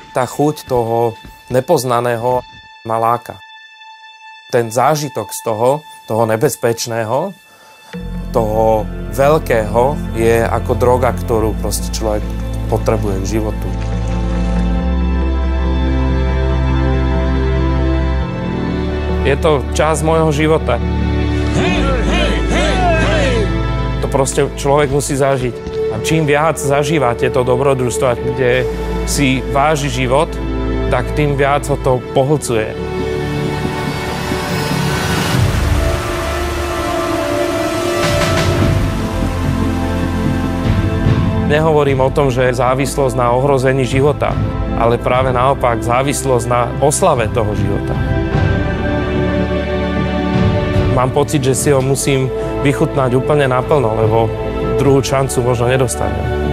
Tá chuť toho nepoznaného ma láka. Ten zážitok z toho nebezpečného, toho veľkého je ako droga, ktorú proste človek potrebuje k životu. Je to časť môjho života. To proste človek musí zažiť. A čím viac zažívate to dobrodružstvo, kde si váži život, tak tým viac ho to pohlcuje. Nehovorím o tom, že je závislosť na ohrození života, ale práve naopak závislosť na oslave toho života. Mám pocit, že si ho musím vychutnať úplne naplno, lebo druhú šancu možno nedostanem.